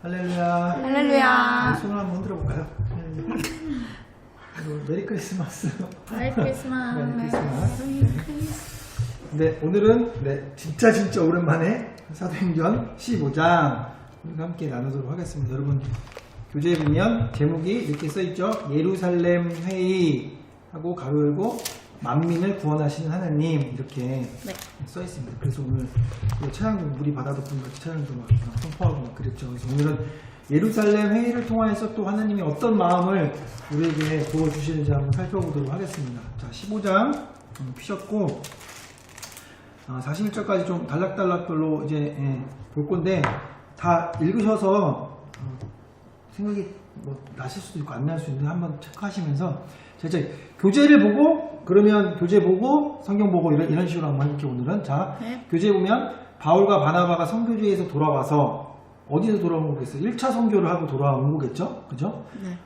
할렐루야. 할렐루야. 손을 한번 흔들어 볼까요? 메리 크리스마스. 메리 크리스마스. 메리 크리스마스. 네, 오늘은 진짜 오랜만에 사도행전 15장 우리가 함께 나누도록 하겠습니다. 여러분 교재에 보면 제목이 이렇게 써있죠. 예루살렘 회의하고 가로 열고 만민을 구원하시는 하나님 이렇게 써있습니다. 그래서 오늘 찬양도 우리 받아뒀던 찬양도 막 선포하고 막 그랬죠. 그래서 오늘은 예루살렘 회의를 통하여서 또 하나님이 어떤 마음을 우리에게 보여주시는지 한번 살펴보도록 하겠습니다. 자, 15장 피셨고 41절까지 좀 단락단락별로 이제 볼 건데 다 읽으셔서 생각이 뭐 나실 수도 있고 안 날 수도 있는데 한번 체크하시면서 제가 교재를 보고 그러면 교재 보고 성경 보고 이런 식으로 한번 해볼게요. 오늘은 자 교재 보면 바울과 바나바가 선교지에서 돌아와서 어디서 돌아온 거겠어요? 1차 선교를 하고 돌아온 거겠죠? 그죠? 네.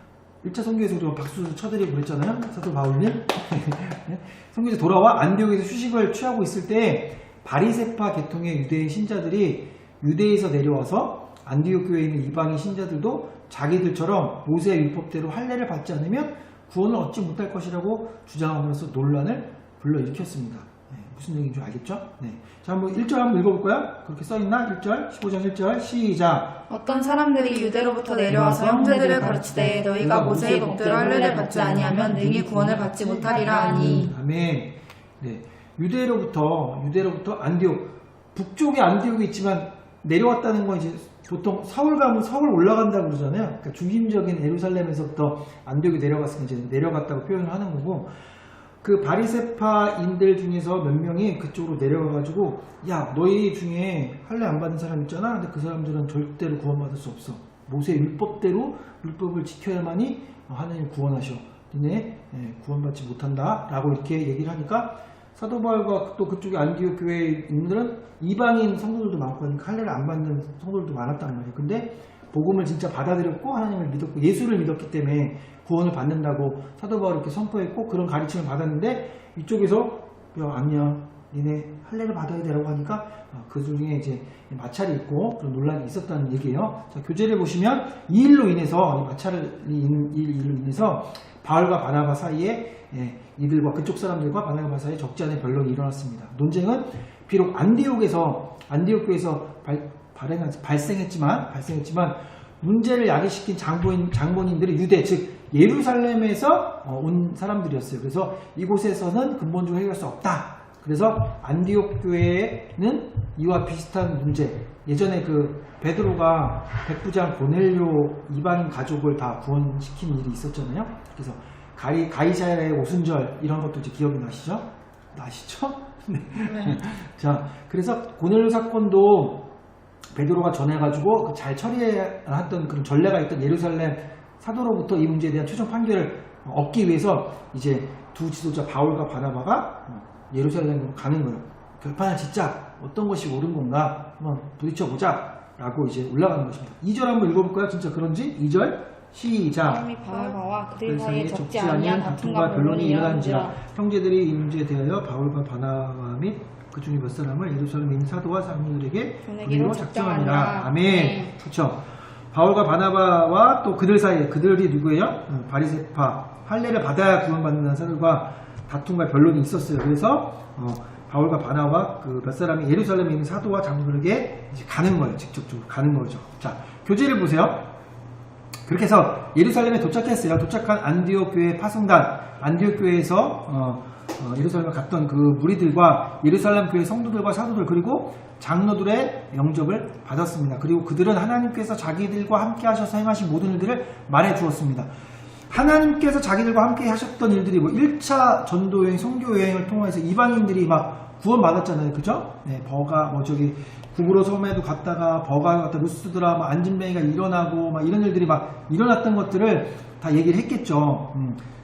1차 선교에서 우리가 박수 쳐드리고 그랬잖아요. 사도 바울님. 선교에서 돌아와 안디옥에서 휴식을 취하고 있을 때 바리새파 계통의 유대인 신자들이 유대에서 내려와서 안디옥 교회에 있는 이방인 신자들도 자기들처럼 모세의 율법대로 할례를 받지 않으면 구원을 얻지 못할 것이라고 주장함으로써 논란을 불러일으켰습니다. 무슨 얘기인지 알겠죠? 네. 자, 한번 1절 한번 읽어볼까요? 그렇게 써있나? 1절, 15장 1절, 시작! 어떤 사람들이 유대로부터 내려와서 형제들을 가르치되 너희가 모세의 법대로 할례를 받지 아니하면 능히 구원을 받지 못하리라 하니. 아멘. 네. 유대로부터 안디옥, 북쪽에 안디옥이 있지만 내려왔다는 건 이제 보통 서울 가면 서울 올라간다고 그러잖아요. 그러니까 중심적인 예루살렘에서부터 안디옥이 내려갔으면 이제 내려갔다고 표현을 하는 거고, 그 바리새파인들 중에서 몇 명이 그쪽으로 내려가가지고 야 너희 중에 할례 안 받는 사람 있잖아. 근데 그 사람들은 절대로 구원받을 수 없어. 모세 율법대로 율법을 지켜야만이 하나님 구원하셔. 너네 구원받지 못한다 라고 이렇게 얘기를 하니까 사도 바울과 또 그쪽에 안디옥 교회인들은 이방인 성도들도 많고 하니까 할례를 안 받는 성도들도 많았단 말이에요. 근데 복음을 진짜 받아들였고 하나님을 믿었고 예수를 믿었기 때문에 구원을 받는다고 사도 바울이 이렇게 선포했고 그런 가르침을 받았는데 이쪽에서 야 아니야 니네 할례를 받아야 되라고 하니까 그 중에 이제 마찰이 있고 그런 논란이 있었다는 얘기예요. 자, 교재를 보시면 이 일로 인해서 마찰이 일로 인해서 바울과 바나바 사이에 이들과 그쪽 사람들과 바나바 사이에 적지 않은 변론이 일어났습니다. 논쟁은 비록 안디옥 교회에서 발생했지만 문제를 야기시킨 장본인들이 유대 즉 예루살렘에서 온 사람들이었어요. 그래서 이곳에서는 근본적으로 해결할 수 없다. 그래서 안디옥 교회는 이와 비슷한 문제, 예전에 그 베드로가 백부장 고넬료 이방인 가족을 다 구원시킨 일이 있었잖아요. 그래서 가이사랴의 오순절 이런 것도 이제 기억이 나시죠? 네. 자, 그래서 고넬료 사건도 베드로가 전해가지고 잘 처리했던 그런 전례가 있던 예루살렘 사도로부터 이 문제에 대한 최종 판결을 얻기 위해서 이제 두 지도자 바울과 바나바가 예루살렘으로 가는 거예요. 결판을 짓자. 어떤 것이 옳은 건가 한번 부딪혀보자 라고 이제 올라가는 것입니다. 2절 한번 읽어볼까요? 진짜 그런지? 2절 시작. 바울과 그들 사이에 사이에 적지 아니한 다툼과 변론이 일어난지라 형제들이 이 문제에 대하여 바울과 바나바 및 그 중에 몇 사람을 예루살렘에 있는 사도와 장로들에게 보내기로 작정하니라. 아멘. 그렇죠. 바울과 바나바와 또 그들 사이에 그들이 누구예요? 바리새파 할례를 받아야 구원받는다는 사람들과 다툼과 변론이 있었어요. 그래서 바울과 바나바와 그 몇 사람이 예루살렘에 있는 사도와 장로들에게 이제 가는 거예요. 직접적으로 가는 거죠. 자, 교재를 보세요. 그렇게 해서 예루살렘에 도착했어요. 도착한 안디옥 교회 파송단 안디옥 교회에서 예루살렘에 갔던 그 무리들과 예루살렘 교회 성도들과 사도들 그리고 장로들의 영접을 받았습니다. 그리고 그들은 하나님께서 자기들과 함께 하셔서 행하신 모든 일들을 말해 주었습니다. 하나님께서 자기들과 함께 하셨던 일들이 뭐 1차 전도여행, 선교여행을 통해서 이방인들이 막 구원받았잖아요. 그죠? 네, 구브로 섬에도 갔다가 버가 갔다 루스드라 안진뱅이가 일어나고 막 이런 일들이 막 일어났던 것들을 다 얘기를 했겠죠.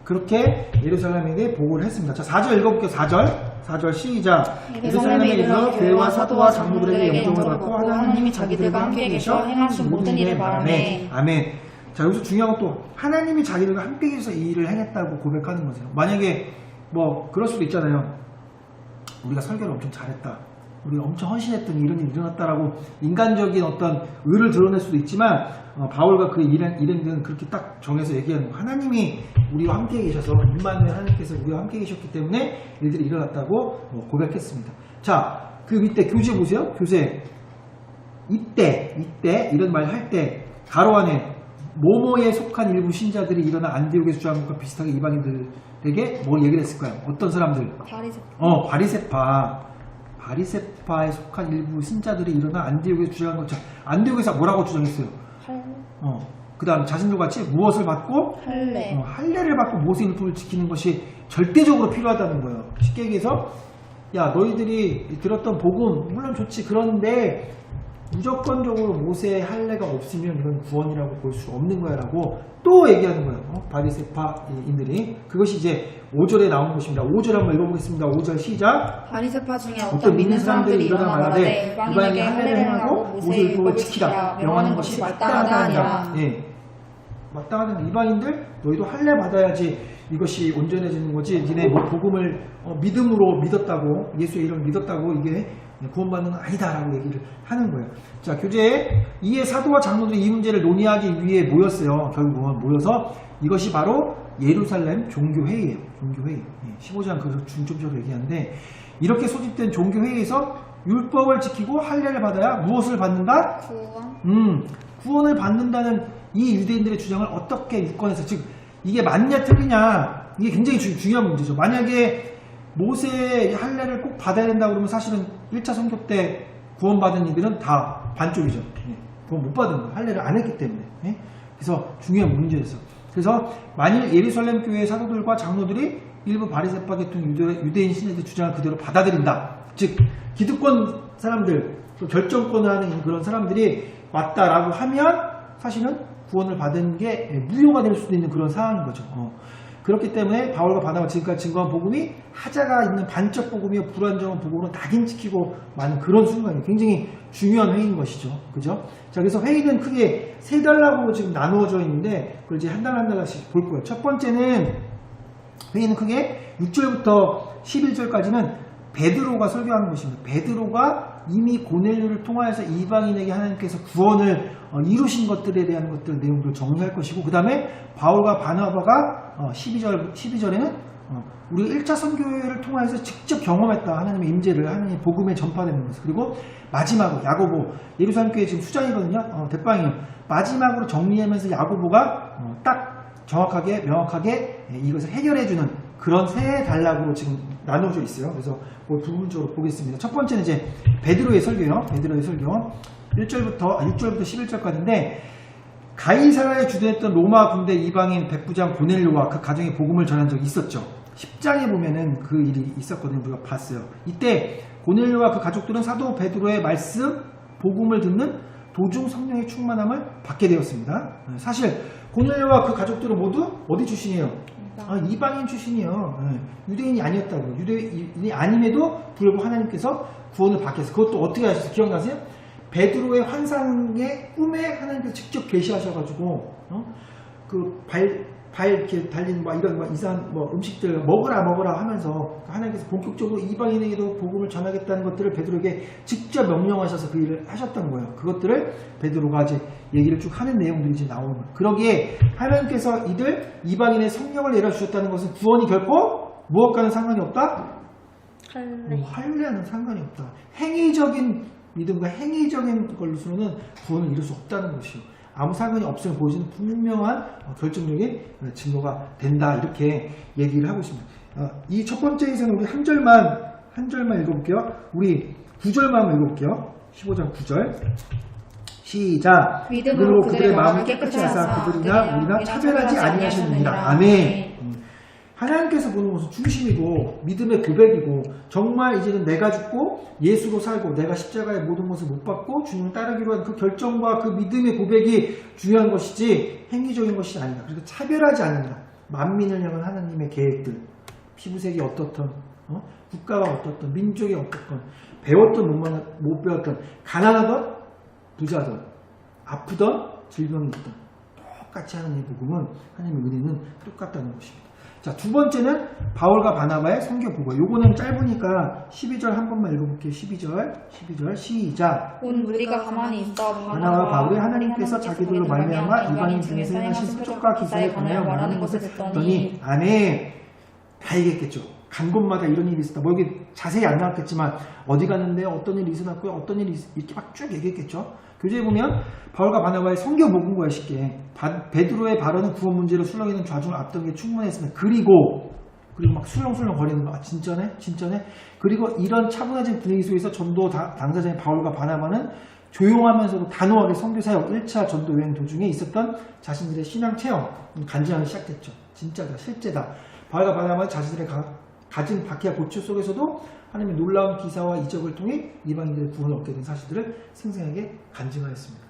그렇게 예루살렘에게 보고를 했습니다. 자, 4절 읽어볼게요. 4절 시작. 예루살렘에 이르러 교회와 사도와 장로들에게 영접을 받고 하나님이 자기들과 함께 계셔 행하신 모든 일을 말하네. 아멘. 자, 여기서 중요한 건 또 하나님이 자기들과 함께 계셔서 이 일을 행했다고 고백하는 거죠. 만약에 뭐 그럴 수도 있잖아요. 우리가 설교를 엄청 잘했다. 우리가 엄청 헌신했더니 이런 일이 일어났다라고 인간적인 어떤 의를 드러낼 수도 있지만 바울과 그 일행들은 그렇게 딱 정해서 얘기하는 거예요. 하나님이 우리와 함께 계셔서 임마누엘 하나님께서 우리와 함께 계셨기 때문에 일들이 일어났다고 고백했습니다. 자, 그 밑에 교재 보세요. 교재 이때 이런 말 할 때 가로 안에 모모에 속한 일부 신자들이 일어나 안디옥에 주장한 것과 비슷하게 이방인들에게 뭘 얘기를 했을까요? 어떤 사람들? 바리새파에 속한 일부 신자들이 일어나 안디옥에 주장한 것처럼 안디옥에서 뭐라고 주장했어요? 그 다음 자신들 같이 무엇을 받고? 할례를 받고 모세 율법을 지키는 것이 절대적으로 필요하다는 거예요. 쉽게 얘기해서 야 너희들이 들었던 복음 물론 좋지 그런데 무조건적으로 모세의 할례가 없으면 이건 구원이라고 볼 수 없는 거야 라고 또 얘기하는 거예요. 바리새파인들이. 그것이 이제 5절에 나온 것입니다. 5절 한번 읽어보겠습니다. 5절 시작. 바리새파 중에 어떤 믿는 사람들이 일어나 말하되 이방인에게 할례를 행하고 모세 율법을 지키라 명하는 것이 마땅하다 하니라. 예. 마땅하다. 이방인들 너희도 할례 받아야지 이것이 온전해지는 거지. 니네 뭐 복음을 믿음으로 믿었다고 예수의 이름을 믿었다고 이게 구원받는 건 아니다라고 얘기를 하는 거예요. 자, 교재에 이에 사도와 장로들이 이 문제를 논의하기 위해 모였어요. 결국은 모여서 이것이 바로 예루살렘 종교회의예요. 종교회의. 15장 그래서 중점적으로 얘기하는데 이렇게 소집된 종교회의에서 율법을 지키고 할례를 받아야 무엇을 받는다? 구원을 받는다는 이 유대인들의 주장을 어떻게 유권해서 즉 이게 맞냐 틀리냐 이게 굉장히 중요한 문제죠. 만약에 모세의 할례를 꼭 받아야 된다 그러면 사실은 1차 선교 때 구원받은 이들은 다 반쪽이죠. 구원 못 받은 거예요. 할례를 안 했기 때문에. 그래서 중요한 문제였어. 그래서 만일 예루살렘 교회의 사도들과 장로들이 일부 바리새파 계통 유대인 신자들의 주장을 그대로 받아들인다. 즉 기득권 사람들, 결정권을 하는 그런 사람들이 맞다라고 하면 사실은 구원을 받은 게 무효가 될 수도 있는 그런 상황인 거죠. 그렇기 때문에 바울과 바나바가 지금까지 증거한 복음이 하자가 있는 반적 복음이요 불완전한 복음으로 낙인 찍히고 많은 그런 순간이 굉장히 중요한 회의인 것이죠. 그죠? 자, 그래서 회의는 크게 세 달락으로 지금 나누어져 있는데 그걸 이제 한 달 한 달씩 볼 거예요. 첫 번째는 회의는 크게 6절부터 11절까지는 베드로가 설교하는 것입니다. 베드로가 이미 고넬료를 통하여서 이방인에게 하나님께서 구원을 이루신 것들에 대한 것들 내용들을 정리할 것이고 그 다음에 바울과 바나바가 12절에는 우리가 1차 선교회를 통하여서 직접 경험했다. 하나님의 임재를 하나님의 복음에 전파되는 것을. 그리고 마지막으로 야고보 예루살렘 교회 지금 수장이거든요. 대빵이요. 마지막으로 정리하면서 야고보가 딱 정확하게 명확하게 이것을 해결해주는 그런 세 단락으로 지금 나눠져 있어요. 그래서 부분적으로 보겠습니다. 첫 번째는 이제 베드로의 설교요. 베드로의 설교 6절부터 11절까지인데 가이사라에 주둔했던 로마 군대 이방인 백부장 고넬료와 그 가정의 복음을 전한 적이 있었죠. 10장에 보면은 그 일이 있었거든요. 우리가 봤어요. 이때 고넬료와 그 가족들은 사도 베드로의 말씀, 복음을 듣는 도중 성령의 충만함을 받게 되었습니다. 사실 고넬료와 그 가족들은 모두 어디 출신이에요? 이방인 출신이에요. 유대인이 아니었다고요. 유대인이 아님에도 불구하고 하나님께서 구원을 받게 해서 그것도 어떻게 하셨어요? 기억나세요? 베드로의 환상의 꿈에 하나님께서 직접 계시하셔가지고 그 발 이렇게 달린 이런 이상한 음식들 먹으라 하면서 하나님께서 본격적으로 이방인에게도 복음을 전하겠다는 것들을 베드로에게 직접 명령하셔서 그 일을 하셨던 거예요. 그것들을 베드로가 이제 얘기를 쭉 하는 내용들이 이제 나오는 거예요. 그러기에 하나님께서 이들 이방인의 성령을 내려주셨다는 것은 구원이 결코 무엇과는 상관이 없다? 할례와는 상관이 없다. 행위적인 믿음과 행위적인 걸로서는 구원을 이룰 수 없다는 것이요. 아무 상관이 없음을 보여주는 분명한 결정적인 증거가 된다. 이렇게 얘기를 하고 있습니다. 이 첫 번째에서는 우리 한 절만 읽어볼게요. 우리 9절만 한번 읽어볼게요. 15장 9절. 시작. 믿음으로 그들의 마음을 깨끗이 하사 그들이나 우리나 차별하지 아니하셨느니라. 아멘. 하나님께서 보는 것은 중심이고 믿음의 고백이고 정말 이제는 내가 죽고 예수로 살고 내가 십자가의 모든 것을 못 받고 주님을 따르기로 한 그 결정과 그 믿음의 고백이 중요한 것이지 행위적인 것이 아니다. 그리고 차별하지 않는다. 만민을 향한 하나님의 계획들, 피부색이 어떻든 국가가 어떻든 민족이 어떻든 배웠든 못 배웠든 가난하든 부자든 아프든 질병이 있든 똑같이 하나님의 복음은 하나님의 은혜는 똑같다는 것입니다. 자, 두 번째는 바울과 바나바의 선교 보고. 요거는 짧으니까 12절 한 번만 읽어볼게요. 12절 시작. 온 우리가 가만히 있어 바나바와 바울이 하나님께서 자기들로 말미암아 이방인 중에서 행하신 표적과 기사에 관하여 말하는 것을 듣더니 아멘. 다 얘기했겠죠. 간 곳마다 이런 일이 있었다. 뭐 여기 자세히 안 나왔겠지만 어디 갔는데 어떤 일이 있었고요. 어떤 일이 이렇게 막 쭉 얘기했겠죠. 교재에 보면 바울과 바나바의 선교 복음 거야 쉽게. 베드로의 발언은 구원 문제로 술렁이는 좌중을 앞둔 게 충분했으면 그리고 막 술렁술렁 거리는 거. 아, 진짜네? 그리고 이런 차분해진 분위기 속에서 전도 당사자인 바울과 바나바는 조용하면서도 단호하게 선교 사역 1차 전도 여행 도중에 있었던 자신들의 신앙 체험 간증하기 시작했죠. 진짜다, 실제다. 바울과 바나바는 자신들의 가진 박해와 고초 속에서도 하나님의 놀라운 기사와 이적을 통해 이방인들의 구원을 얻게 된 사실들을 생생하게 간증하였습니다.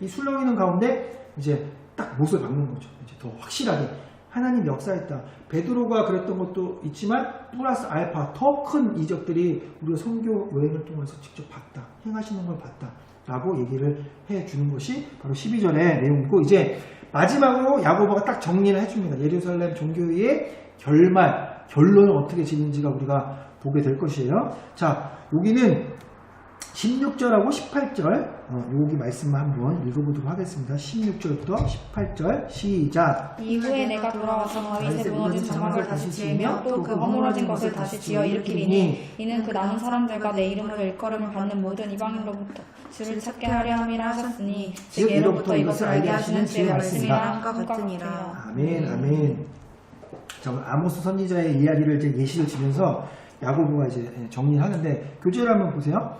이 술렁이는 가운데 이제 딱 못을 박는 거죠. 이제 더 확실하게 하나님 역사했다. 베드로가 그랬던 것도 있지만 플러스 알파 더 큰 이적들이 우리가 선교 여행을 통해서 직접 봤다. 행하시는 걸 봤다. 라고 얘기를 해주는 것이 바로 12절의 내용이고 이제 마지막으로 야고보가 딱 정리를 해줍니다. 예루살렘 종교회의 결론은 어떻게 짓는지가 우리가 보게 될 것이에요. 자, 여기는 16절하고 18절 여기 말씀만 한번 읽어보도록 하겠습니다. 16절부터 18절 시작. 이후에 내가 돌아와서 다윗의 무너진 장막을 다시 지으며 또 그 허물어진 것을 다시 지어 일으키리니 이는 그 남은 사람들과 내 이름으로 일컬음을 받는 모든 이방인로부터 주를 찾게 하려 함이라 하셨으니 즉 예로부터 이것을 알게 하시는 주의 말씀이라 함과 같으니라. 아멘. 자, 아모스 선지자의 이야기를 이제 예시를 지면서 야고보가 이제 정리하는데 교재를 한번 보세요.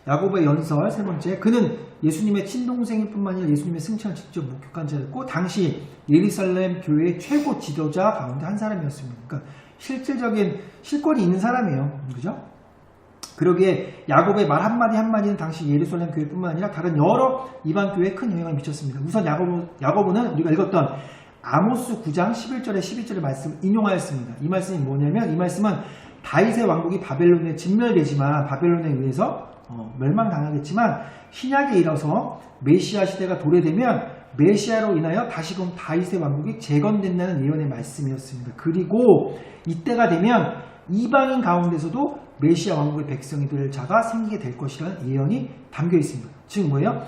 야고보의 연설 세 번째. 그는 예수님의 친동생일 뿐만 아니라 예수님의 승천을 직접 목격한 자였고 당시 예루살렘 교회의 최고 지도자 가운데 한 사람이었습니다. 그러니까 실질적인 실권이 있는 사람이에요. 그죠? 그러기에 야고보의 말 한마디 한마디는 당시 예루살렘 교회뿐만 아니라 다른 여러 이방 교회에 큰 영향을 미쳤습니다. 우선 야고보는 우리가 읽었던 아모스 9장 11절에 12절의 말씀을 인용하였습니다. 이 말씀이 뭐냐면 이 말씀은 다윗의 왕국이 바벨론에 진멸되지만 바벨론에 의해서 멸망당하겠지만 신약에 이르러서 메시아 시대가 도래되면 메시아로 인하여 다시금 다윗의 왕국이 재건된다는 예언의 말씀이었습니다. 그리고 이때가 되면 이방인 가운데서도 메시아 왕국의 백성이 될 자가 생기게 될 것이라는 예언이 담겨 있습니다. 즉 뭐예요?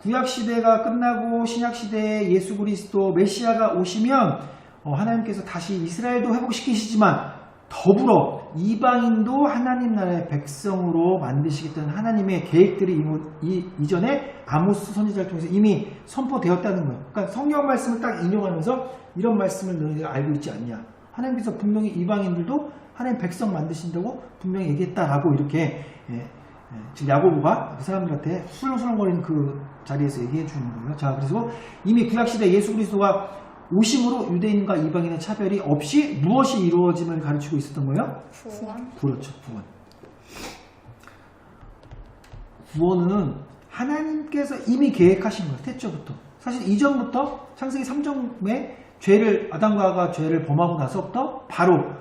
구약 시대가 끝나고 신약 시대에 예수 그리스도 메시아가 오시면 하나님께서 다시 이스라엘도 회복시키시지만 더불어 이방인도 하나님 나라의 백성으로 만드시겠다는 하나님의 계획들이 이전에 아모스 선지자를 통해서 이미 선포되었다는 거예요. 그러니까 성경 말씀을 딱 인용하면서 이런 말씀을 너희가 알고 있지 않냐. 하나님께서 분명히 이방인들도 하나님 백성 만드신다고 분명히 얘기했다라고 이렇게 지금 야고보가 그 사람들한테 술렁술렁거리는 그 자리에서 얘기해 주는 거예요. 자, 그래서 이미 구약시대 예수 그리스도가 오심으로 유대인과 이방인의 차별이 없이 무엇이 이루어짐을 가르치고 있었던 거예요? 구원. 그렇죠, 구원. 구원은 하나님께서 이미 계획하신 거예요. 태초부터. 사실 이전부터 창세기 3장에 아담과 하와가 죄를 범하고 나서부터 바로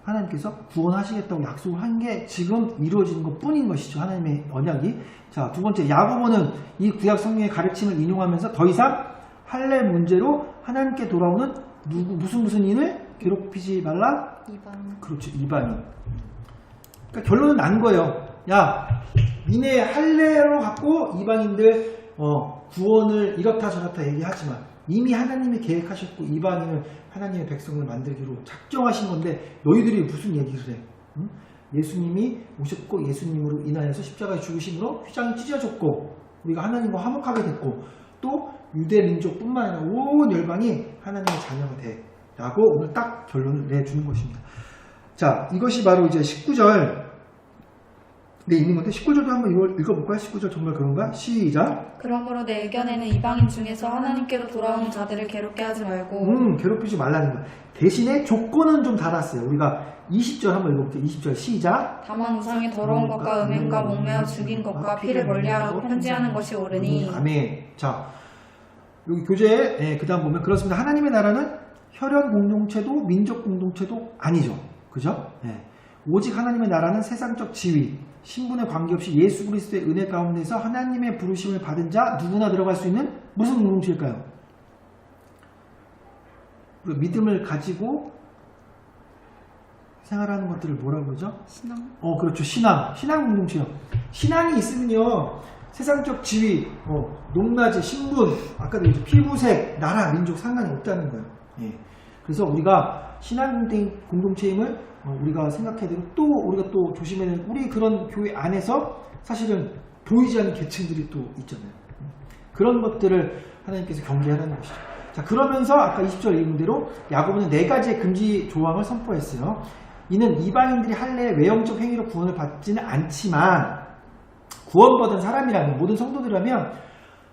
하나님께서 구원하시겠다고 약속을 한 게 지금 이루어지는 것 뿐인 것이죠. 하나님의 언약이. 자, 두 번째, 야고보는 이 구약 성경의 가르침을 인용하면서 더 이상 할례 문제로 하나님께 돌아오는 무슨 인을 괴롭히지 말라? 이방인. 그렇죠, 이방인. 그러니까 결론은 난 거예요. 야, 니네 할례로 갖고 이방인들 구원을 이렇다 저렇다 얘기하지만 이미 하나님이 계획하셨고 이방인을 하나님의 백성을 만들기로 작정하신 건데 너희들이 무슨 얘기를 해? 응? 예수님이 오셨고 예수님으로 인하여서 십자가에 죽으심으로 휘장이 찢어졌고 우리가 하나님과 화목하게 됐고 또 유대 민족뿐만 아니라 온 열방이 하나님의 자녀가 돼 라고 오늘 딱 결론을 내주는 것입니다. 자, 이것이 바로 이제 19절 있는 건데 19절도 한번 읽어볼까요? 19절 정말 그런가? 시작. 그러므로 내 의견에는 이방인 중에서 하나님께로 돌아오는 자들을 괴롭게 하지 말고 괴롭히지 말라는 거야. 대신에 조건은 좀 달았어요. 우리가 20절 한번 읽어볼게요. 20절 시작. 다만 우상의 더러운 것과 음행과 목매어 죽인 것과 피를 멀리하라고 편지하는 것이 옳으니. 아멘. 자, 여기 교재에 그 다음 보면 그렇습니다. 하나님의 나라는 혈연 공동체도 민족 공동체도 아니죠. 그죠? 오직 하나님의 나라는 세상적 지위 신분에 관계없이 예수 그리스도의 은혜 가운데서 하나님의 부르심을 받은 자 누구나 들어갈 수 있는 무슨 공동체일까요? 우리가 믿음을 가지고 생활하는 것들을 뭐라고 그러죠? 신앙. 그렇죠. 신앙 공동체요. 신앙이 있으면요, 세상적 지위, 높낮이, 신분, 아까도 이제 피부색, 나라, 민족 상관이 없다는 거예요. 예. 그래서 우리가 신앙 공동체임을 우리가 생각해야 되고, 또 우리가 또 조심해야 되는, 우리 그런 교회 안에서 사실은 보이지 않는 계층들이 또 있잖아요. 그런 것들을 하나님께서 경계하라는 것이죠. 자, 그러면서 아까 20절 읽은 대로 야고보는 4가지의 금지 조항을 선포했어요. 이는 이방인들이 할례의 외형적 행위로 구원을 받지는 않지만, 구원받은 사람이라면, 모든 성도들이라면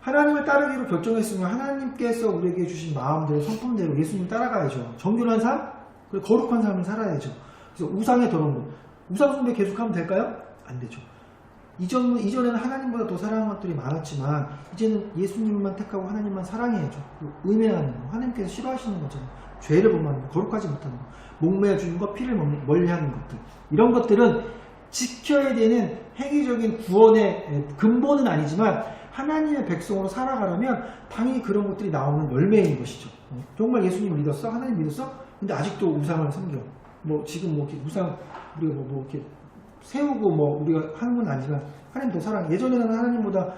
하나님을 따르기로 결정했으면 하나님께서 우리에게 주신 마음대로, 성품대로 예수님 따라가야죠. 정결한 삶, 그리고 거룩한 삶을 살아야죠. 그래서 우상의 더러운 것, 우상 숭배 계속하면 될까요? 안 되죠. 이전에는 하나님보다 더 사랑하는 것들이 많았지만, 이제는 예수님만 택하고 하나님만 사랑해야죠. 의매하는 거, 하나님께서 싫어하시는 거잖아요. 죄를 범하는 거, 거룩하지 못하는 거, 목매어 주는 것, 피를 멀리하는 것들, 이런 것들은 지켜야 되는 행위적인 구원의 근본은 아니지만 하나님의 백성으로 살아가려면 당연히 그런 것들이 나오는 열매인 것이죠. 정말 예수님 믿었어? 하나님 믿었어? 근데 아직도 우상을 섬겨. 지금 이렇게 우상 우리가 이렇게 세우고 우리가 하는 건 아니지만 하나님 더 사랑해. 예전에는 하나님보다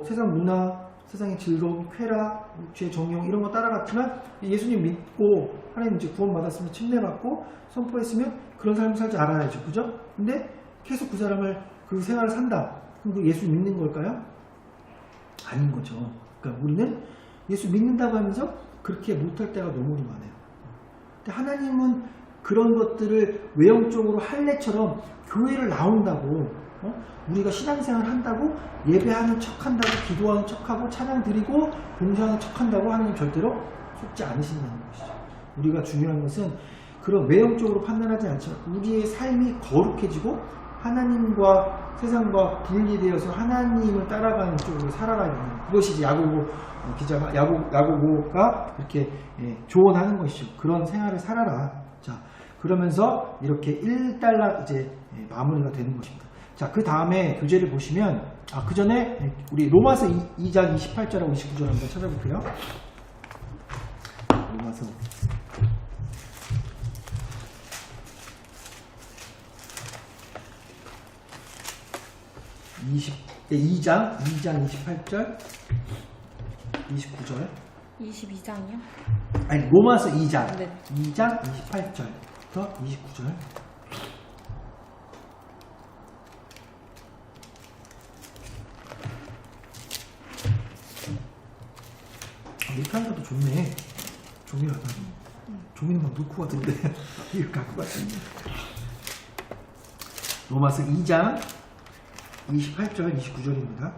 세상 문화, 세상의 즐거움, 쾌락, 육체의 정욕 이런 거 따라갔지만 예수님 믿고 하나님 이제 구원받았으면 침례받고 선포했으면 그런 삶을 살지 않아야죠. 그죠? 근데 계속 그 생활을 산다. 그럼 그 예수 믿는 걸까요? 아닌 거죠. 그러니까 우리는 예수 믿는다고 하면서 그렇게 못할 때가 너무 많아요. 근데 하나님은 그런 것들을 외형적으로 할례처럼 교회를 나온다고, 우리가 신앙생활 한다고 예배하는 척 한다고, 기도하는 척하고, 찬양 드리고, 봉사하는 척 한다고 하나님 절대로 속지 않으신다는 것이죠. 우리가 중요한 것은 그런 외형적으로 판단하지 않지만 우리의 삶이 거룩해지고 하나님과 세상과 분리되어서 하나님을 따라가는 쪽으로 살아가야 되는, 그것이 이제 야고보가 이렇게 조언하는 것이죠. 그런 생활을 살아라. 자, 그러면서 이렇게 1달러 이제 마무리가 되는 것입니다. 자, 그 다음에 교재를 보시면, 그 전에 우리 로마서 2장 28절하고 29절 한번 찾아볼게요. 로마서 2장 28절 29절 22장이요? 아니 로마서 2장 네. 2장 28절부터 29절. 이렇게 하는 것도 좋네. 종이라도 종이는 막 놓고 같은데 이렇게 갖고 갔는데. 로마서 2장 28절 29절입니다.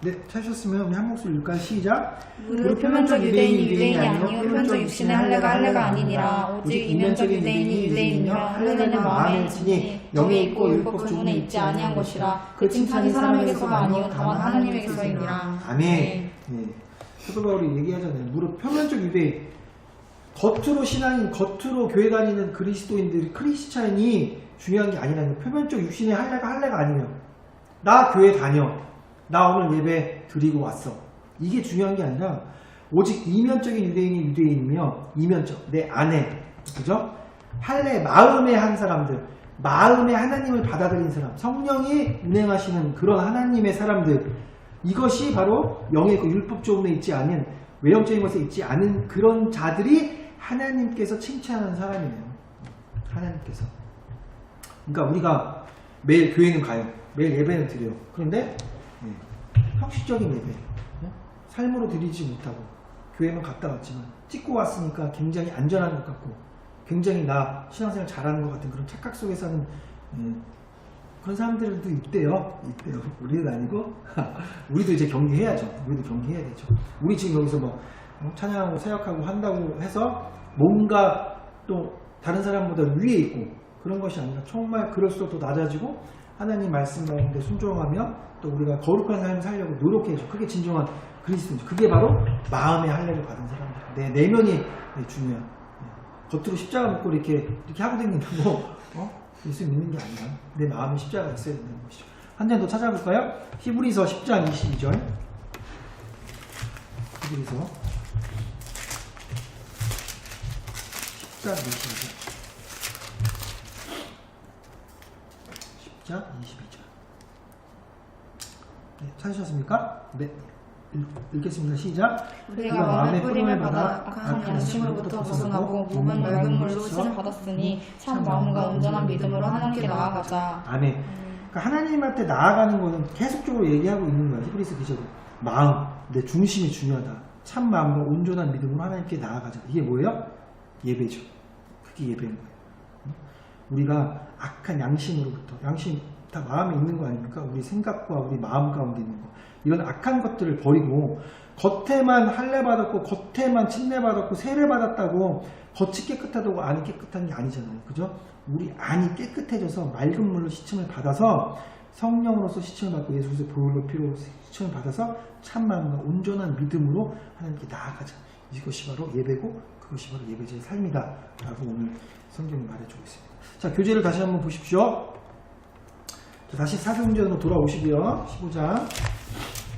네, 찾으셨으면 우리 한 목소리 읽을까요? 시작. 무릇 표면적 유대인이 아니요 표면적 육신의 할례가 아니니라. 오직 이면적 유대인이 유대인이며 할례는 마음에 있으니 영에 있고 율법 주문에 있지 아니한 것이라. 그 칭찬이 사람에게서가 아니요 다만 하나님에게서이니라. 아멘. 네. 사도 바울이 얘기하잖아요. 무릇 표면적 유대인, 겉으로 신앙인, 겉으로 교회 다니는 그리스도인들이, 크리스찬이 중요한 게 아니라는 거예요. 표면적 육신의 할례가 아니면 나 교회 다녀, 나 오늘 예배 드리고 왔어, 이게 중요한 게 아니라 오직 이면적인 유대인이 유대인이며, 이면적 내 안에, 그죠? 할례 마음에 한 사람들, 마음에 하나님을 받아들인 사람, 성령이 운행하시는 그런 하나님의 사람들, 이것이 바로 영의 그 율법 조문에 있지 않은, 외형적인 것에 있지 않은 그런 자들이 하나님께서 칭찬하는 사람이에요. 하나님께서. 그러니까 우리가 매일 교회는 가요. 매일 예배는 드려요. 그런데 형식적인 예배, 삶으로 드리지 못하고 교회만 갔다 왔지만 찍고 왔으니까 굉장히 안전한 것 같고 굉장히 나 신앙생활 잘하는 것 같은 그런 착각 속에 사는 그런 사람들도 있대요. 우리는 아니고 우리도 이제 경계해야죠. 우리도 경계해야 되죠. 우리 지금 여기서 찬양하고 사역하고 한다고 해서 뭔가 또 다른 사람보다 위에 있고 그런 것이 아니라 정말 그럴수록 더 낮아지고 하나님 말씀 가운데 순종하며 또 우리가 거룩한 삶을 살려고 노력해야죠. 그게 진정한 그리스도죠. 그게 바로 마음의 할례를 받은 사람들. 내 내면이 중요한. 겉으로 십자가 먹고 이렇게 하고 다닌다고 예수 믿는 게 아니라 내 마음에 십자가가 있어야 된다는 것이죠. 한 장 더 찾아볼까요? 히브리서 10장 22절. 히브리서 10장 22절. 10장 22절. 네, 찾으셨습니까? 네. 읽겠습니다. 시작. 우리가 마음의 뿌림을 받아 악한 양심으로부터 벗어나고 몸은 맑은 물로 씻음 받았으니 참 마음과 온전한 믿음으로 하나님께 나아가자. 아멘. 그러니까 하나님한테 나아가는 거는 계속적으로 얘기하고 있는 거야. 히브리서 기자도. 마음, 내 중심이 중요하다. 참 마음과 온전한 믿음으로 하나님께 나아가자. 이게 뭐예요? 예배죠. 그게 예배인 거예요. 우리가 악한 양심으로부터, 양심 다 마음에 있는 거 아닙니까? 우리 생각과 우리 마음 가운데 있는 거. 이런 악한 것들을 버리고 겉에만 할례 받았고 겉에만 침례 받았고 세례 받았다고 겉이 깨끗하다고 안이 깨끗한 게 아니잖아요. 그죠? 우리 안이 깨끗해져서 맑은 물로 씻음을 받아서 성령으로서 씻음을 받고 예수 그리스도의 보혈로 피로 씻음을 받아서 참마음과 온전한 믿음으로 하나님께 나아가자. 이것이 바로 예배고 그것이 바로 예배자의 삶이다 라고 오늘 성경이 말해주고 있습니다. 자, 교재를 다시 한번 보십시오. 자, 다시 사도행전으로 돌아오시고요. 15장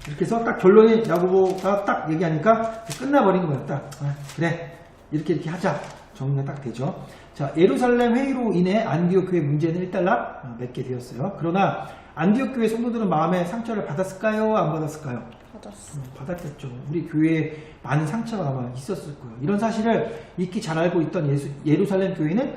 이렇게 해서 딱 결론이 야고보가 딱 얘기하니까 끝나버린 거예요. 딱 그래 이렇게 하자 정리가 딱 되죠. 자, 예루살렘 회의로 인해 안디옥 교회 문제는 일단락 맺게 되었어요. 그러나 안디옥 교회 성도들은 마음의 상처를 받았을까요? 안 받았을까요? 받았겠죠. 우리 교회에 많은 상처가 아마 있었을 거예요. 이런 사실을 익히 잘 알고 있던 예루살렘 교회는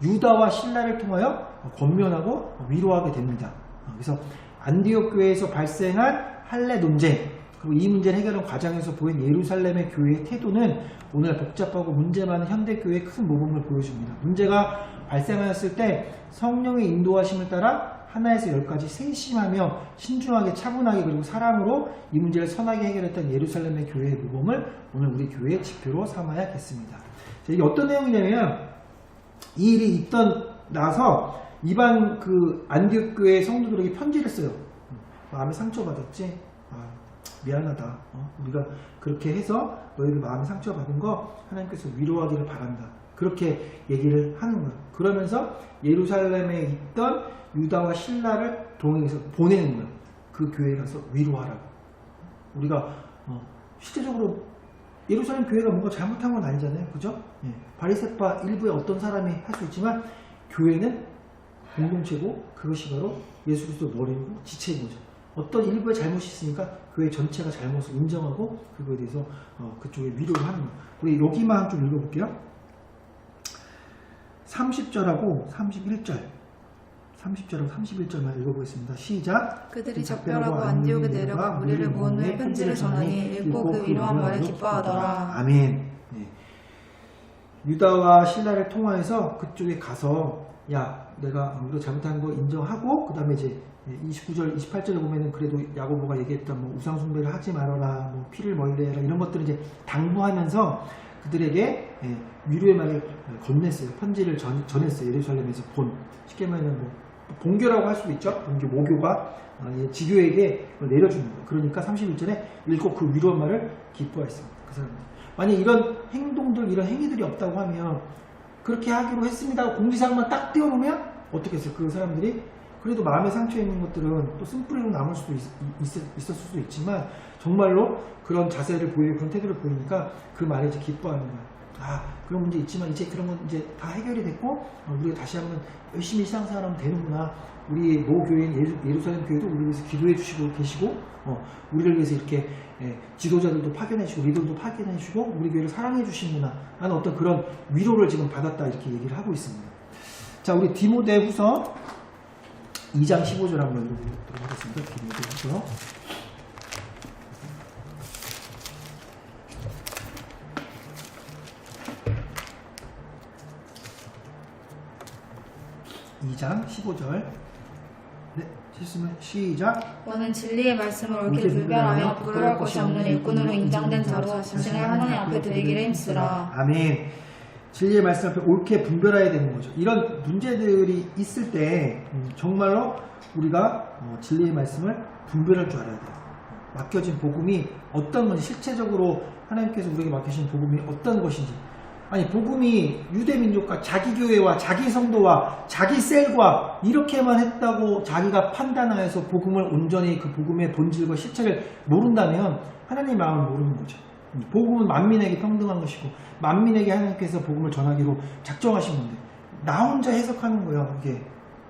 유다와 신라를 통하여 권면하고 위로하게 됩니다. 그래서 안디옥 교회에서 발생한 할례 논쟁, 그리고 이 문제를 해결하는 과정에서 보인 예루살렘의 교회의 태도는 오늘 복잡하고 문제 많은 현대교회의 큰 모범을 보여줍니다. 문제가 발생하였을 때 성령의 인도하심을 따라 하나에서 열까지 세심하며 신중하게 차분하게 그리고 사랑으로 이 문제를 선하게 해결했던 예루살렘의 교회의 모범을 오늘 우리 교회의 지표로 삼아야겠습니다. 자, 이게 어떤 내용이냐면 이 일이 있던 나서 이방 그 안디옥 교회 성도들에게 편지를 써요. 마음에 상처받았지? 미안하다. 우리가 그렇게 해서 너희들 마음에 상처받은 거 하나님께서 위로하기를 바란다. 그렇게 얘기를 하는 거예요. 그러면서 예루살렘에 있던 유다와 신라를 동행해서 보내는 거예요. 그 교회에 가서 위로하라고. 우리가 실제적으로 예루살렘 교회가 뭔가 잘못한 건 아니잖아요. 그죠? 예. 바리새파 일부의 어떤 사람이 할 수 있지만 교회는 공동체고 그것이 바로 예수 그리스도 머리고 지체인 거죠. 어떤 일부의 잘못이 있으니까 교회 전체가 잘못을 인정하고 그거에 대해서 그쪽에 위로를 하는 거예요. 우리 여기만 좀 읽어볼게요. 30절하고 31절 30절하고 31절만 읽어보겠습니다. 시작. 그들이 작별하고 안디옥에 내려가 무리를 모은 후에 편지를 전하니 읽고 그 위로한 말에 기뻐하더라. 아멘. 네. 유다와 신라를 통하여서 그쪽에 가서 야 내가 우리가 잘못한 거 인정하고 그 다음에 이제 29절 28절에 보면은 그래도 야고보가 얘기했던 뭐 우상 숭배를 하지 말아라 뭐 피를 멀리해라 이런 것들을 이제 당부하면서 그들에게 위로의 말을 건넸어요. 편지를 전했어요. 예루살렘에서 쉽게 말하면 뭐 본교라고 할 수도 있죠. 본교 모교가 지교에게 내려주는 거예요. 그러니까 31절에 읽고 그 위로의 말을 기뻐했습니다. 그 사람들. 만약 이런 행동들 이런 행위들이 없다고 하면 그렇게 하기로 했습니다. 공지사항만 딱 띄워놓으면 어떻게 했어요? 그 사람들이 그래도 마음에 상처 있는 것들은 또 쓴뿌리로 남을 수도 있었을 수도 있지만 정말로 그런 자세를 보이고 그런 태도를 보이니까 그 말에 이제 기뻐하는 거야. 그런 문제 있지만 이제 그런 건 이제 다 해결이 됐고 우리가 다시 한번 열심히 신앙생활하면 되는구나. 우리 모교인 예루살렘 교회도 우리를 위해서 기도해 주시고 계시고 우리를 위해서 이렇게 지도자들도 파견해 주시고 리더들도 파견해 주시고 우리 교회를 사랑해 주시는구나 하는 어떤 그런 위로를 지금 받았다 이렇게 얘기를 하고 있습니다. 자, 우리 디모데후서 2장 15절 한번 읽어보도록 하겠습니다. 디모데후서 2장 15절. 네, 실수면 시작. 너는 진리의 말씀을 옳게 분별하며 부끄러울 것이 없는 일꾼으로 인정된 자로 자신을 하나님 앞에 드리기를 힘쓰라. 아멘. 진리의 말씀 앞에 옳게 분별해야 되는 거죠. 이런 문제들이 있을 때 정말로 우리가 진리의 말씀을 분별할 줄 알아야 돼요. 맡겨진 복음이 어떤 건지 실체적으로 하나님께서 우리에게 맡기신 복음이 어떤 것인지 아니 복음이 유대민족과 자기 교회와 자기 성도와 자기 셀과 이렇게만 했다고 자기가 판단하여서 복음을 온전히 그 복음의 본질과 실체를 모른다면 하나님의 마음을 모르는 거죠. 복음은 만민에게 평등한 것이고 만민에게 하나님께서 복음을 전하기로 작정하신 건데 나 혼자 해석하는 거야. 그게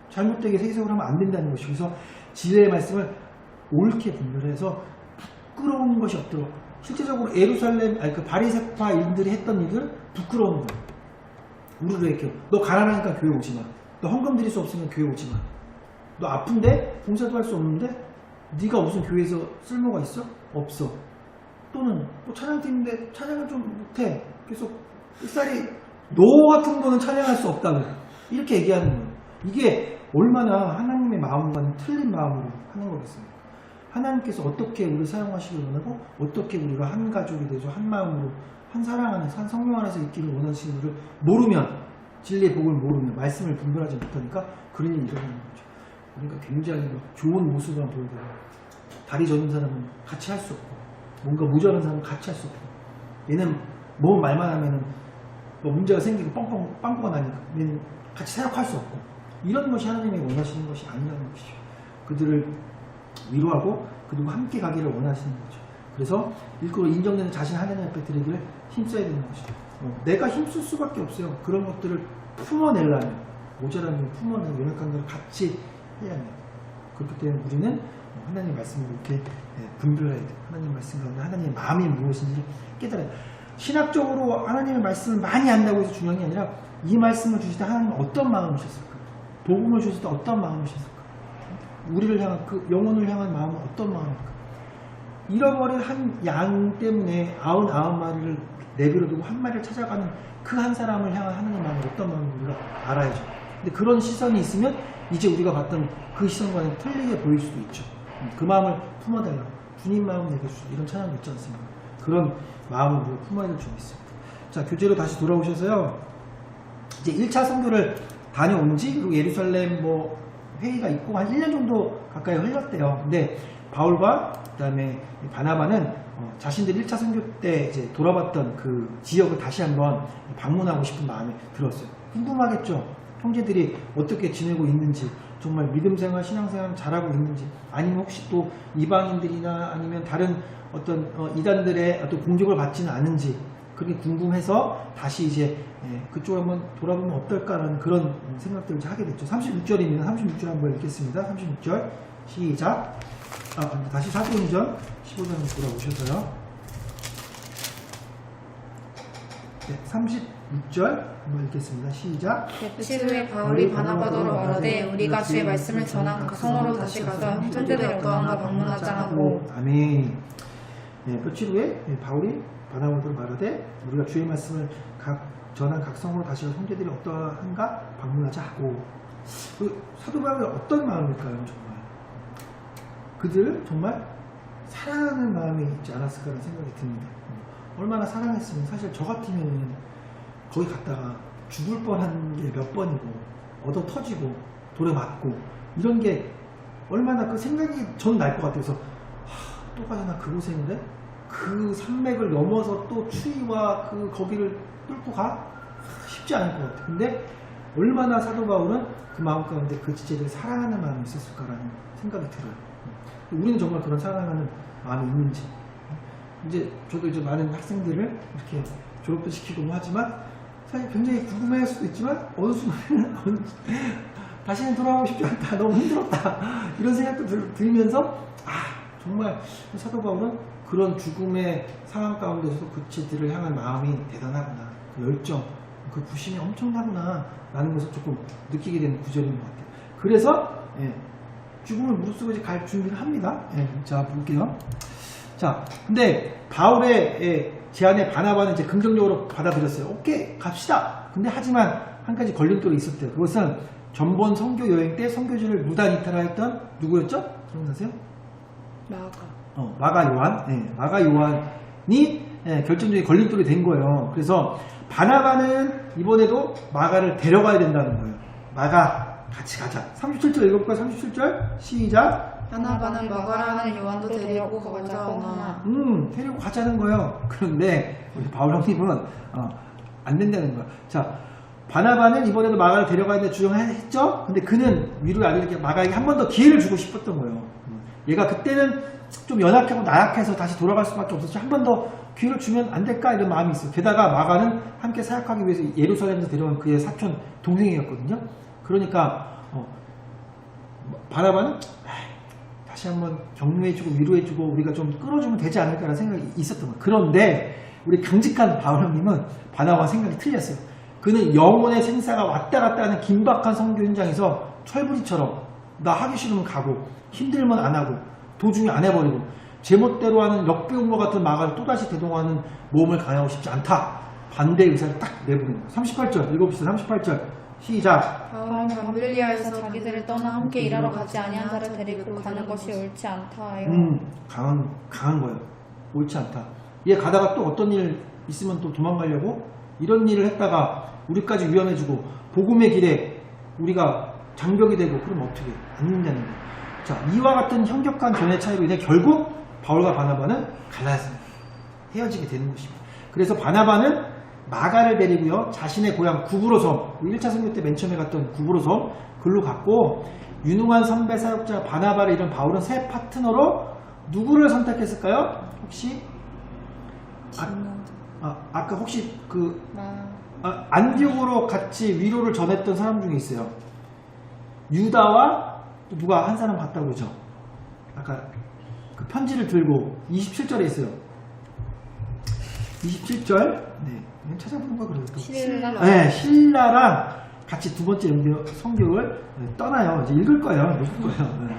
잘못되게 해석을 하면 안 된다는 것이고, 그래서 진리의 말씀을 옳게 분별해서 부끄러운 것이 없도록, 실제적으로 예루살렘 그 바리새파인들이 했던 일들 부끄러운 거야. 우리도 이렇게 너 가난하니까 교회 오지 마. 너 헌금 드릴 수 없으면 교회 오지 마. 너 아픈데 봉사도 할 수 없는데 네가 무슨 교회에서 쓸모가 있어? 없어. 또는 뭐 찬양팀인데 찬양을 좀 못해. 계속 햇살이 너 같은 거는 찬양할 수 없다고 이렇게 얘기하는 거예요. 이게 얼마나 하나님의 마음과는 틀린 마음으로 하는 거겠습니까? 하나님께서 어떻게 우리를 사용하시길 원하고 어떻게 우리가 한 가족이 되죠. 한 마음으로 한 사랑 안에서 한 성령 안에서 있기를 원하시는 것을 모르면, 진리의 복을 모르면, 말씀을 분별하지 못하니까 그런 일이 일어나는 거죠. 그러니까 굉장히 좋은 모습만 보이고 다리 저는 사람은 같이 할 수 없고 뭔가 모자란 사람은 같이 할 수 없고 얘는 뭐 말만 하면은 뭐 문제가 생기고 빵꾸가 나니까 얘는 같이 사역할 수 없고, 이런 것이 하나님이 원하시는 것이 아니라는 것이죠. 그들을 위로하고 그들과 함께 가기를 원하시는 거죠. 그래서 일부러 인정되는 자신 하나님 앞에 드리기를 힘써야 되는 것이죠. 내가 힘쓸 수밖에 없어요. 그런 것들을 품어내려면, 모자라면 품어내고 연약한 것을 같이 해야 해요. 그렇기 때문에 우리는 하나님의 말씀을 이렇게 분별해야 돼요. 하나님의 말씀 가운데 하나님의 마음이 무엇인지 깨달아야 돼요. 신학적으로 하나님의 말씀을 많이 안다고 해서 중요한 게 아니라 이 말씀을 주실 때 하나님은 어떤 마음이셨을까? 복음을 주실 때 어떤 마음이셨을까? 우리를 향한, 그 영혼을 향한 마음은 어떤 마음일까? 잃어버린 한 양 때문에 99마리를 내버려두고 한 마리를 찾아가는 그 한 사람을 향한 하나님의 마음은 어떤 마음인지 우리가 알아야죠. 근데 그런 시선이 있으면 이제 우리가 봤던 그 시선과는 틀리게 보일 수도 있죠. 그 마음을 품어달라고, 주님 마음 내게 주시고, 이런 찬양도 있지 않습니까? 그런 마음을 우리가 품어야 될 줄이 있습니다. 자, 교재로 다시 돌아오셔서요. 이제 1차 선교를 다녀온 지, 그리고 예루살렘 뭐 회의가 있고 한 1년 정도 가까이 흘렀대요. 근데 바울과 그다음에 바나바는 자신들이 1차 선교 때 이제 돌아봤던 그 지역을 다시 한번 방문하고 싶은 마음이 들었어요. 궁금하겠죠? 형제들이 어떻게 지내고 있는지, 정말 믿음생활, 신앙생활 잘하고 있는지, 아니면 혹시 또 이방인들이나 아니면 다른 어떤 이단들의 어떤 공격을 받지는 않은지, 그게 궁금해서 다시 이제 그쪽을 한번 돌아보면 어떨까라는 그런 생각들을 이제 하게 됐죠. 36절입니다. 36절 한번 읽겠습니다. 36절 시작. 다시 사도행전 15장 돌아오셔서요. 네, 36절 한번 읽겠습니다. 시작. 며칠 후에 바울이 바나바더로 말하되 우리가 주의 말씀을 전한 각 성으로 다시 가서 형제들의 어떠한가 방문하자 하고. 아멘. 네, 며칠 후에 바울이 바나바더로 말하되 우리가 주의 말씀을 전한 각 성으로 다시 가서 형제들이 어떠한가 방문하자 하고. 그 사도 바울이 어떤 마음일까요? 정말 그들 정말 사랑하는 마음이 있지 않았을까라는 생각이 듭니다. 얼마나 사랑했으면, 사실 저 같으면 거기 갔다가 죽을 뻔한 게 몇 번이고 얻어 터지고 돌에 맞고 이런 게 얼마나 그 생각이 전 날 것 같아서 또 가잖아 그 고생인데 그 산맥을 넘어서 또 추위와 그 거기를 뚫고 가? 쉽지 않을 것 같아. 근데 얼마나 사도 바울은 그 마음 가운데 그 지체를 사랑하는 마음이 있었을까라는 생각이 들어요. 우리는 정말 그런 사랑하는 마음이 있는지. 이제 저도 이제 많은 학생들을 이렇게 졸업도 시키고 뭐 하지만 사실 굉장히 궁금해할 수도 있지만 어느 순간에는 다시는 돌아가고 싶지 않다, 너무 힘들었다 이런 생각도 들면서 정말 사도 바울은 그런 죽음의 상황 가운데서도 그 지체들을 향한 마음이 대단하구나, 그 열정, 그 부심이 엄청나구나 라는 것을 조금 느끼게 되는 구절인 것 같아요. 그래서 죽음을 무릅쓰고 이제 갈 준비를 합니다. 자, 볼게요. 자, 근데 바울의 제안에 바나바는 이제 긍정적으로 받아들였어요. 오케이, 갑시다. 근데 하지만 한 가지 걸림돌이 있었대요. 그것은 전번 선교 여행 때 선교지를 무단 이탈하였던 누구였죠? 기억나세요? 마가 요한. 마가 요한이 결정적인 걸림돌이 된 거예요. 그래서 바나바는 이번에도 마가를 데려가야 된다는 거예요. 마가 같이 가자. 37절 읽어볼까요? 37절 시작. 바나바는 마가라는 요한도 데리고 가자고 하나. 데리고 가자는 거예요. 그런데 우리 바울 형님은 안 된다는 거야. 자, 바나바는 이번에도 마가를 데려가야 주장했죠. 근데 그는 위로의 아들에게 마가에게 한 번 더 기회를 주고 싶었던 거예요. 얘가 그때는 좀 연약하고 나약해서 다시 돌아갈 수밖에 없었지 한 번 더 기회를 주면 안 될까 이런 마음이 있어요. 게다가 마가는 함께 사역하기 위해서 예루살렘에서 데려온 그의 사촌 동생이었거든요. 그러니까 바나바는 다시 한번 격려해주고 위로해주고 우리가 좀 끌어주면 되지 않을까라는 생각이 있었던 거예요. 그런데 우리 강직한 바울님은 바나바와 생각이 틀렸어요. 그는 영혼의 생사가 왔다 갔다 하는 긴박한 선교 현장에서 철부지처럼 나 하기 싫으면 가고 힘들면 안 하고 도중에 안 해버리고 제멋대로 하는 역배움과 같은 마가를 또다시 대동하는 모험을 강요하고 싶지 않다. 반대 의사를 딱 내보낸 거예요. 38절 읽어봅시다. 38절 시작. 바울은 감빌리아에서 자기들을 떠나 함께 일하러 가지 아니한 자를 데리고 가는 것이 옳지 않다 하여 강한 거예요. 옳지 않다. 얘 가다가 또 어떤 일 있으면 또 도망가려고 이런 일을 했다가 우리까지 위험해지고 복음의 길에 우리가 장벽이 되고 그러면 어떻게 안 된다는 거예요. 자, 이와 같은 형격한 견해 차이로 인해 결국 바울과 바나바는 갈라집니다. 헤어지게 되는 것입니다. 그래서 바나바는 마가를 데리고요 자신의 고향 구브로 섬 1차 선교 때 맨 처음에 갔던 구브로 섬 글로 갔고 유능한 선배 사역자 바나바를 잃은 바울은 새 파트너로 누구를 선택했을까요? 혹시 아까 혹시 안디옥으로 같이 위로를 전했던 사람 중에 있어요. 유다와 또 누가 한 사람 갔다고 그러죠. 아까 그 편지를 들고 27절에 있어요. 27절 네 찾아보는 거 그래요. 네, 신라랑 같이 두 번째 선교를 떠나요. 이제 읽을 거예요. 읽을 거예요. 네.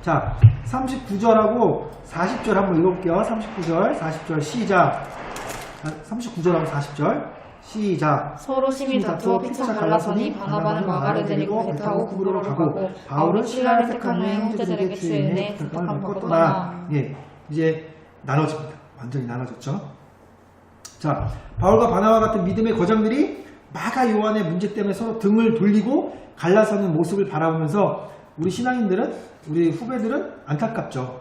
자, 39절하고 40절 한번 읽어볼게요. 39절, 40절 시작. 39절하고 40절 시작. 서로 심히 다투어 피차 갈라서니 바나바는 마가를 데리고 배 타고 구브로로 가고 바울은 신라를 택한 후에 형제들에게 주의 은혜에 부탁함 받고 떠나. 예, 이제 나눠집니다. 완전히 나눠졌죠. 자, 바울과 바나바 같은 믿음의 거장들이 마가 요한의 문제 때문에 서로 등을 돌리고 갈라서는 모습을 바라보면서 우리 신앙인들은 우리 후배들은 안타깝죠.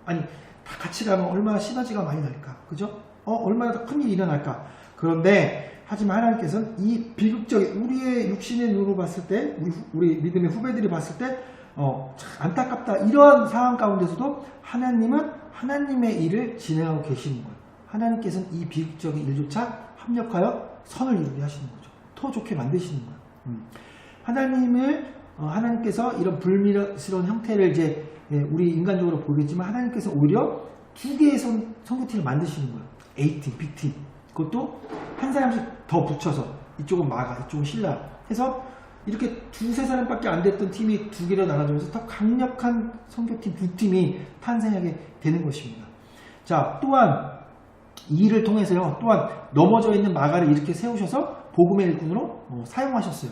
아니 다 같이 가면 얼마나 시너지가 많이 날까, 그죠? 얼마나 더 큰일이 일어날까. 그런데 하지만 하나님께서는 이 비극적인 우리의 육신의 눈으로 봤을 때 우리 믿음의 후배들이 봤을 때 참 안타깝다 이런 상황 가운데서도 하나님은 하나님의 일을 진행하고 계시는 거예요. 하나님께서는 이 비극적인 일조차 합력하여 선을 이루게 하시는 거죠. 더 좋게 만드시는 거예요. 하나님께서 이런 불미스러운 형태를 이제 우리 인간적으로 보이겠지만 하나님께서 오히려 두 개의 선교팀을 만드시는 거예요. A팀, B팀. 그것도 한 사람씩 더 붙여서 이쪽은 마가, 이쪽은 신라 해서 이렇게 두세 사람밖에 안 됐던 팀이 두 개로 나눠지면서 더 강력한 선교팀 두 팀이 탄생하게 되는 것입니다. 자, 또한 이 일을 통해서요. 또한 넘어져 있는 마가를 이렇게 세우셔서 복음의 일꾼으로 사용하셨어요.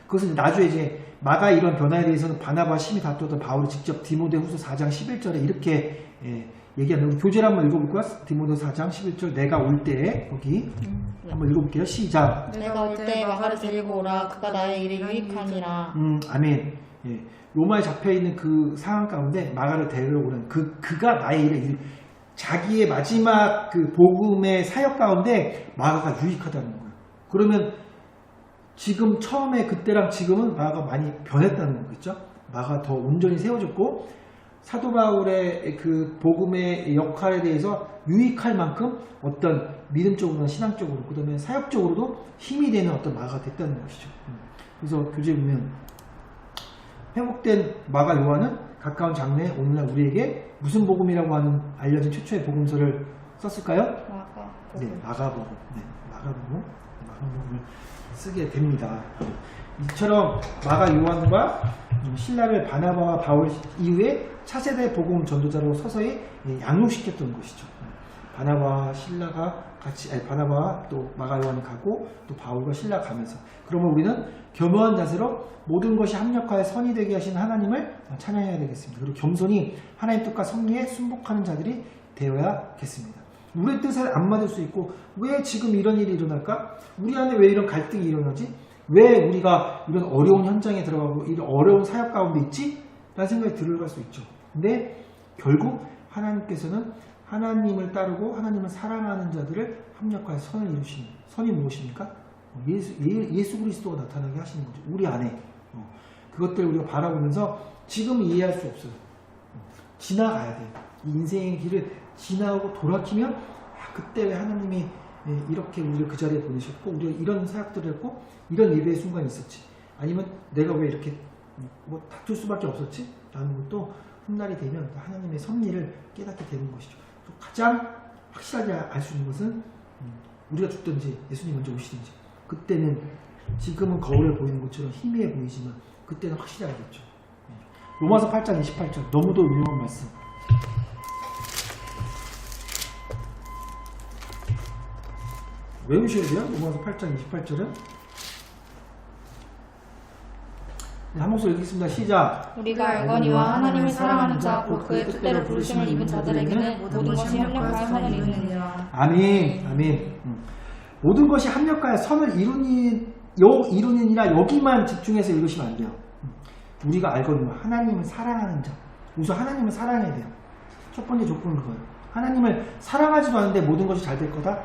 그것은 나중에 이제 마가 이런 변화에 대해서는 바나바와 심히 다투었던 바울이 직접 디모데후서 4장 11절에 이렇게 얘기하는 교재를 한번 읽어볼까요? 디모데후서 4장 11절 내가 올 때에 여기 한번 읽어볼게요. 시작. 내가 올 때 마가를 데리고 오라. 그가 나의 일에 유익하니라. 아멘. 예. 로마에 잡혀있는 그 상황 가운데 마가를 데려오는 그가 나의 일에 자기의 마지막 그 복음의 사역 가운데 마가가 유익하다는 거예요. 그러면 지금 처음에 그때랑 지금은 마가가 많이 변했다는 거겠죠. 마가가 더 온전히 세워졌고 사도 바울의 그 복음의 역할에 대해서 유익할 만큼 어떤 믿음적으로나 신앙적으로 그 다음에 사역적으로도 힘이 되는 어떤 마가가 됐다는 것이죠. 그래서 교재에 보면 회복된 마가 요한은 가까운 장래에 오늘날 우리에게 무슨 복음이라고 하는 알려진 최초의 복음서를 썼을까요? 마가복음. 네, 마가복음. 네, 마가복음을 쓰게 됩니다. 이처럼 마가 요한과 신라를 바나바와 바울 이후에 차세대 복음 전도자로 서서히 양육시켰던 것이죠. 바나바와 신라가 같이 바나바와 또 마가 요한이 가고 또 바울과 신라 가면서 그러면 우리는 겸허한 자세로 모든 것이 합력하여 선이 되게 하신 하나님을 찬양해야 되겠습니다. 그리고 겸손히 하나님 뜻과 섭리에 순복하는 자들이 되어야겠습니다. 우리의 뜻에 안 맞을 수 있고 왜 지금 이런 일이 일어날까? 우리 안에 왜 이런 갈등이 일어나지? 왜 우리가 이런 어려운 현장에 들어가고 이런 어려운 사역 가운데 있지? 라는 생각이 들어갈 수 있죠. 근데 결국 하나님께서는 하나님을 따르고 하나님을 사랑하는 자들을 합력하여 선을 이루시는 선이 무엇입니까? 예수 그리스도가 나타나게 하시는 거죠. 우리 안에 그것들을 우리가 바라보면서 지금 이해할 수 없어요. 지나가야 돼요. 이 인생의 길을 지나고 돌아키면 그때 왜 하나님이 이렇게 우리를 그 자리에 보내셨고 우리가 이런 사역들을 했고 이런 예배의 순간이 있었지. 아니면 내가 왜 이렇게 뭐 다툴 수밖에 없었지? 라는 것도 훗날이 되면 하나님의 섭리를 깨닫게 되는 것이죠. 또 가장 확실하게 알 수 있는 것은 우리가 죽든지 예수님 먼저 오시든지 그때는 지금은 거울에 보이는 것처럼 희미해 보이지만 그때는 확실히 알겠죠. 로마서 8장 28절 너무도 유명한 말씀. 외우셔야 돼요. 로마서 8장 28절은. 네, 한 목소리 읽겠습니다. 시작. 우리가 알거니와 하나님을 사랑하는 자 곧 그의 뜻대로 부르심을 입은 자들에게는 모든 것이 협력하여 선을 이루느니라. 아멘. 아멘. 모든 것이 합력하여 선을 이루느니라 여기만 집중해서 읽으시면 안 돼요. 우리가 알거니와 하나님을 사랑하는 자. 우선 하나님을 사랑해야 돼요. 첫 번째 조건은 그거예요. 하나님을 사랑하지도 않는데 모든 것이 잘 될 거다?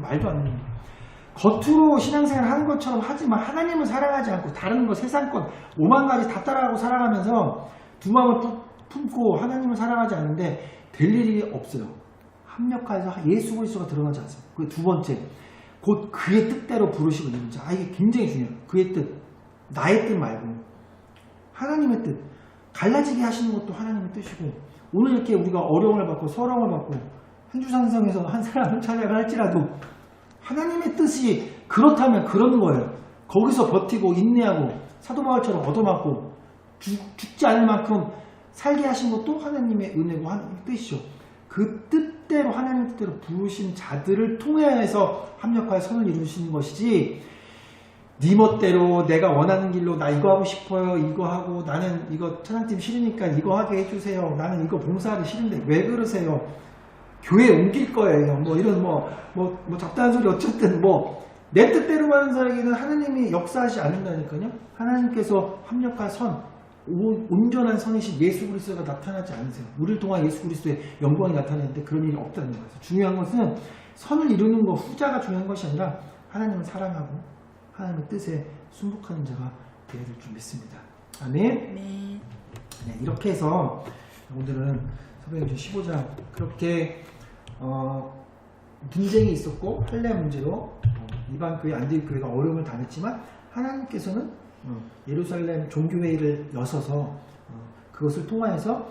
말도 안 됩니다. 겉으로 신앙생활 하는 것처럼 하지만 하나님을 사랑하지 않고 다른 것, 세상 것, 5만 가지 다 따라가고 살아가면서 두 마음을 품고 하나님을 사랑하지 않는데 될 일이 없어요. 합력하여서 예수 그리스도가 드러나지 않습니다. 그 두 번째, 곧 그의 뜻대로 부르시고 있는 자. 이게 굉장히 중요해요. 그의 뜻, 나의 뜻 말고 하나님의 뜻. 갈라지게 하시는 것도 하나님의 뜻이고 오늘 이렇게 우리가 어려움을 받고 서러움을 받고 한주산성에서 한 사람을 찬양을 할지라도 하나님의 뜻이 그렇다면 그러는 거예요. 거기서 버티고 인내하고 사도바울처럼 얻어맞고 죽지 않을 만큼 살게 하신 것도 하나님의 은혜고 하나님의 뜻이죠. 그 뜻대로 하나님 뜻대로 부르신 자들을 통해서 합력하여 선을 이루시는 것이지 네 멋대로 내가 원하는 길로 나 이거 하고 싶어요. 이거 하고 나는 이거 찬양팀 싫으니까 이거 하게 해주세요. 나는 이거 봉사하기 싫은데 왜 그러세요? 교회 옮길 거예요. 뭐 이런 뭐 잡다한 소리 어쨌든 내 뜻대로 하는 사람에게는 하나님이 역사하지 않는다니까요. 하나님께서 합력한 선, 온전한 선이신 예수 그리스도가 나타나지 않으세요. 우리를 통한 예수 그리스도의 영광이 나타나는데 그런 일이 없다는 거예요. 중요한 것은 선을 이루는 것, 후자가 중요한 것이 아니라 하나님을 사랑하고 하나님의 뜻에 순복하는 자가 되어야 될 줄 믿습니다. 아멘. 네. 네, 이렇게 해서 오늘은 사도행전 15장 그렇게 분쟁이 있었고 할례 문제로 이방 교회 안디옥 교회가 어려움을 당했지만 하나님께서는 예루살렘 종교회의를 여셔서 그것을 통하여서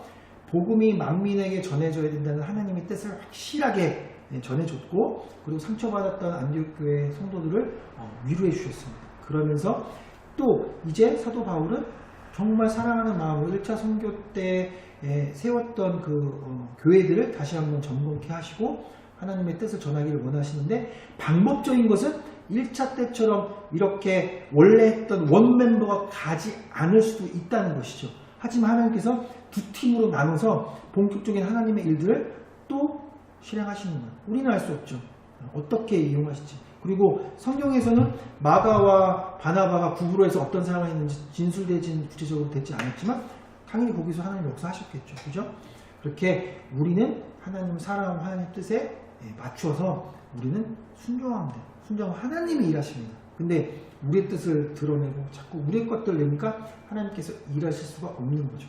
복음이 만민에게 전해져야 된다는 하나님의 뜻을 확실하게 전해줬고 그리고 상처받았던 안디옥 교회 성도들을 위로해 주셨습니다. 그러면서 또 이제 사도 바울은 정말 사랑하는 마음으로 1차 선교 때 세웠던 그 교회들을 다시 한번 점검케 하시고 하나님의 뜻을 전하기를 원하시는데 방법적인 것은 1차 때처럼 이렇게 원래 했던 원 멤버가 가지 않을 수도 있다는 것이죠. 하지만 하나님께서 두 팀으로 나눠서 본격적인 하나님의 일들을 또 실행하시는 거예요. 우리는 알 수 없죠. 어떻게 이용하실지. 그리고 성경에서는 마가와 바나바가 구부로 해서 어떤 상황이 있는지 진술되지는 구체적으로 되지 않았지만 당연히 거기서 하나님 역사하셨겠죠. 그죠? 그렇게 우리는 하나님을 사랑하고 하나님의 뜻에 맞추어서 우리는 순종하면 돼요. 순종은 하나님이 일하십니다. 근데 우리의 뜻을 드러내고 자꾸 우리의 것들 내니까 하나님께서 일하실 수가 없는 거죠.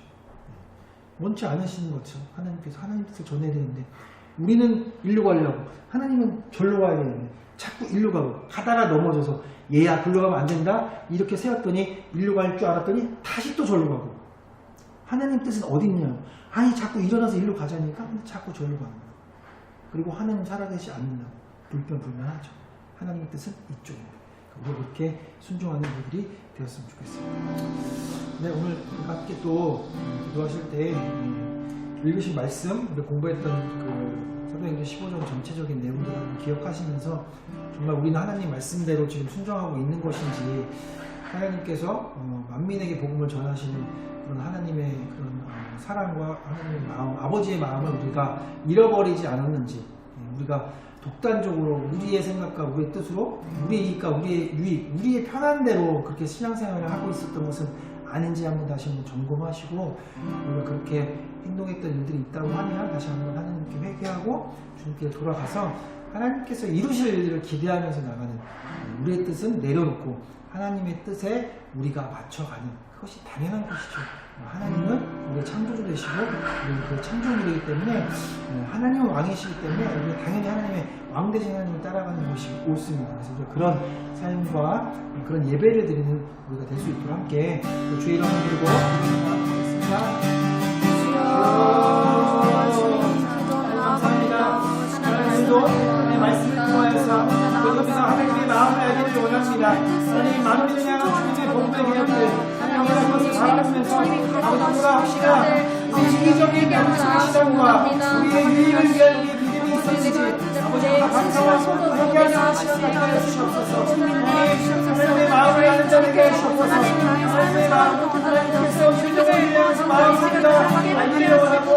원치 않으시는 것처럼 하나님께서 하나님 뜻을 전해야 되는데 우리는 일로 가려고 하나님은 절로 가야 되는데 자꾸 일로 가고 가다가 넘어져서 얘야 글로 가면 안 된다 이렇게 세웠더니 일로 갈 줄 알았더니 다시 또 절로 가고 하나님 뜻은 어디 있냐 아니 자꾸 일어나서 일로 가자니까 자꾸 절로 가는 거예요. 그리고 하나님 살아계시지 않는다고 불편하죠. 하나님의 뜻은 이쪽입니다. 우리 그렇게 순종하는 우리들이 되었으면 좋겠습니다. 네, 오늘 함께 또 기도하실 때 읽으신 말씀, 우리 공부했던 그 사도행전 15장 전체적인 내용들을 기억하시면서 정말 우리는 하나님 말씀대로 지금 순종하고 있는 것인지 하나님께서 만민에게 복음을 전하시는 그런 하나님의 그런 사랑과 하나님의 마음, 아버지의 마음을 우리가 잃어버리지 않았는지 우리가 독단적으로 우리의 생각과 우리의 뜻으로 우리의 이익과 우리의 유익, 우리의 편한 대로 그렇게 신앙생활을 하고 있었던 것은 아닌지 한번 다시 한번 점검하시고 우리가 그렇게 행동했던 일들이 있다고 하면 다시 한번 하나님께 회개하고 주님께 돌아가서 하나님께서 이루실 일을 기대하면서 나가는 우리의 뜻은 내려놓고 하나님의 뜻에 우리가 맞춰가는 그것이 당연한 것이죠. 하나님은 우리의 창조주 되시고 우리는 그 창조물이기 때문에 하나님은 왕이시기 때문에 우리는 당연히 하나님의 왕 되신 하나님을 따라가는 것이 옳습니다. 그래서 그런 삶과 그런 예배를 드리는 우리가 될 수 있도록 함께 주의 이름을 부르고 기도하겠습니다. 감사합니다. 하나님도 하나님의 말씀을 통하여서 그것에서 하나님의 마음을 알기를 원합니다. 하나님 많은 일을 향한 주님의 복음의 계약들 하나님의 그것을 바라보면서 아버지가 혹시나 이기적인 양심의 시간과 우리의 유익을 위한 우리의 믿음이 있었는지 아버지가 감사와 회개하는 시간 갖게 하여 주시옵소서. 하나님의 마음을 아는 자 되게 하시옵소서. 하나님의 마음 하나님께서 실력을 위하여서 마음을 알기를 원하고